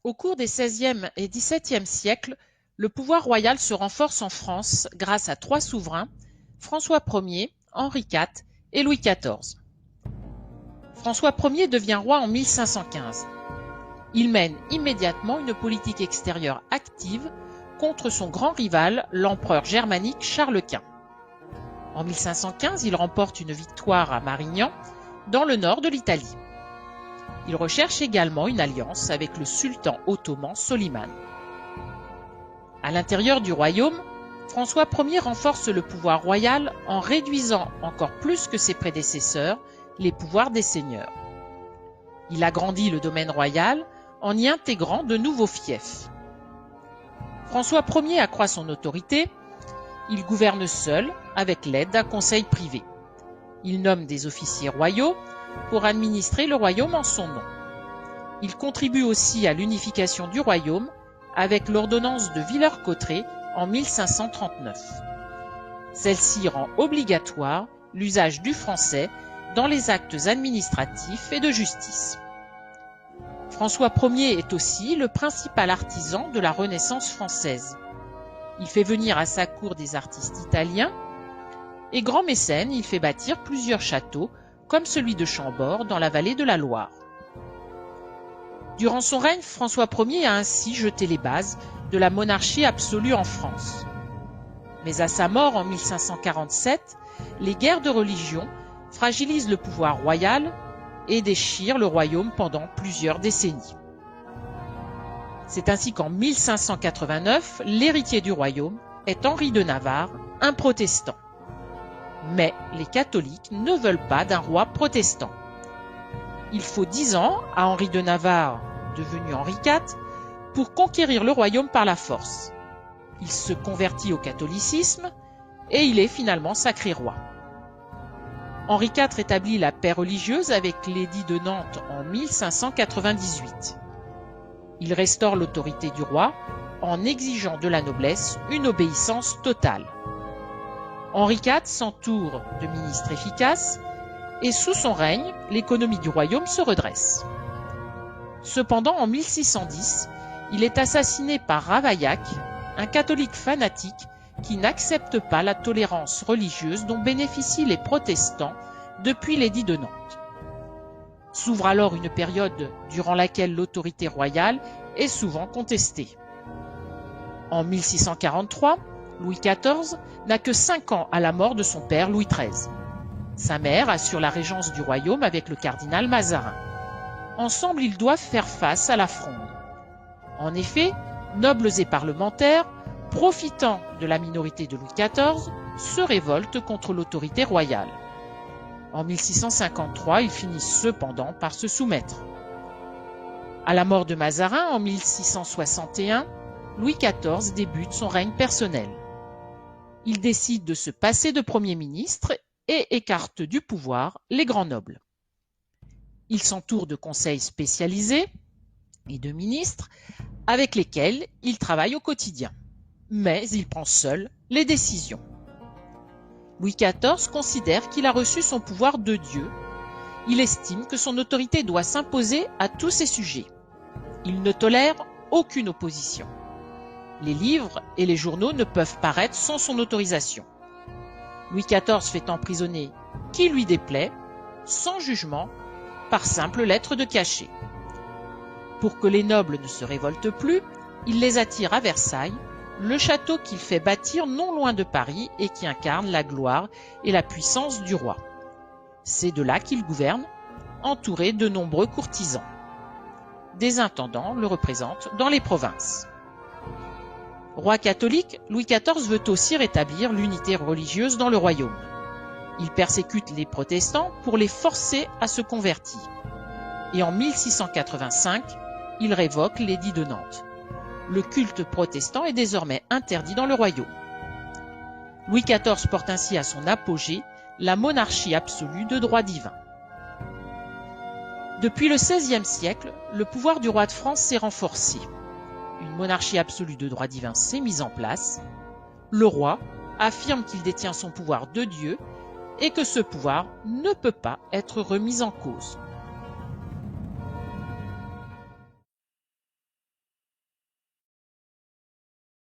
Au cours des XVIe et XVIIe siècles, le pouvoir royal se renforce en France grâce à trois souverains, François Ier, Henri IV et Louis XIV. François Ier devient roi en 1515. Il mène immédiatement une politique extérieure active contre son grand rival, l'empereur germanique Charles Quint. En 1515, il remporte une victoire à Marignan, dans le nord de l'Italie. Il recherche également une alliance avec le sultan ottoman Soliman. À l'intérieur du royaume, François Ier renforce le pouvoir royal en réduisant encore plus que ses prédécesseurs les pouvoirs des seigneurs. Il agrandit le domaine royal en y intégrant de nouveaux fiefs. François Ier accroît son autorité, il gouverne seul avec l'aide d'un conseil privé. Il nomme des officiers royaux pour administrer le royaume en son nom. Il contribue aussi à l'unification du royaume avec l'ordonnance de Villers-Cotterêts en 1539. Celle-ci rend obligatoire l'usage du français dans les actes administratifs et de justice. François Ier est aussi le principal artisan de la Renaissance française. Il fait venir à sa cour des artistes italiens et grand mécène, il fait bâtir plusieurs châteaux comme celui de Chambord dans la vallée de la Loire. Durant son règne, François Ier a ainsi jeté les bases de la monarchie absolue en France. Mais à sa mort en 1547, les guerres de religion fragilisent le pouvoir royal et déchirent le royaume pendant plusieurs décennies. C'est ainsi qu'en 1589, l'héritier du royaume est Henri de Navarre, un protestant. Mais les catholiques ne veulent pas d'un roi protestant. Il faut 10 ans à Henri de Navarre, devenu Henri IV, pour conquérir le royaume par la force. Il se convertit au catholicisme et il est finalement sacré roi. Henri IV établit la paix religieuse avec l'édit de Nantes en 1598. Il restaure l'autorité du roi en exigeant de la noblesse une obéissance totale. Henri IV s'entoure de ministres efficaces et sous son règne, l'économie du royaume se redresse. Cependant, en 1610, il est assassiné par Ravaillac, un catholique fanatique qui n'accepte pas la tolérance religieuse dont bénéficient les protestants depuis l'édit de Nantes. S'ouvre alors une période durant laquelle l'autorité royale est souvent contestée. En 1643, Louis XIV n'a que 5 ans à la mort de son père Louis XIII. Sa mère assure la régence du royaume avec le cardinal Mazarin. Ensemble, ils doivent faire face à la Fronde. En effet, nobles et parlementaires, profitant de la minorité de Louis XIV, se révoltent contre l'autorité royale. En 1653, ils finissent cependant par se soumettre. À la mort de Mazarin en 1661, Louis XIV débute son règne personnel. Il décide de se passer de Premier ministre et écarte du pouvoir les grands nobles. Il s'entoure de conseils spécialisés et de ministres avec lesquels il travaille au quotidien. Mais il prend seul les décisions. Louis XIV considère qu'il a reçu son pouvoir de Dieu. Il estime que son autorité doit s'imposer à tous ses sujets. Il ne tolère aucune opposition. Les livres et les journaux ne peuvent paraître sans son autorisation. Louis XIV fait emprisonner qui lui déplaît, sans jugement, par simple lettre de cachet. Pour que les nobles ne se révoltent plus, il les attire à Versailles, le château qu'il fait bâtir non loin de Paris et qui incarne la gloire et la puissance du roi. C'est de là qu'il gouverne, entouré de nombreux courtisans. Des intendants le représentent dans les provinces. Roi catholique, Louis XIV veut aussi rétablir l'unité religieuse dans le royaume. Il persécute les protestants pour les forcer à se convertir. Et en 1685, il révoque l'édit de Nantes. Le culte protestant est désormais interdit dans le royaume. Louis XIV porte ainsi à son apogée la monarchie absolue de droit divin. Depuis le XVIe siècle, le pouvoir du roi de France s'est renforcé. Une monarchie absolue de droit divin s'est mise en place. Le roi affirme qu'il détient son pouvoir de Dieu et que ce pouvoir ne peut pas être remis en cause.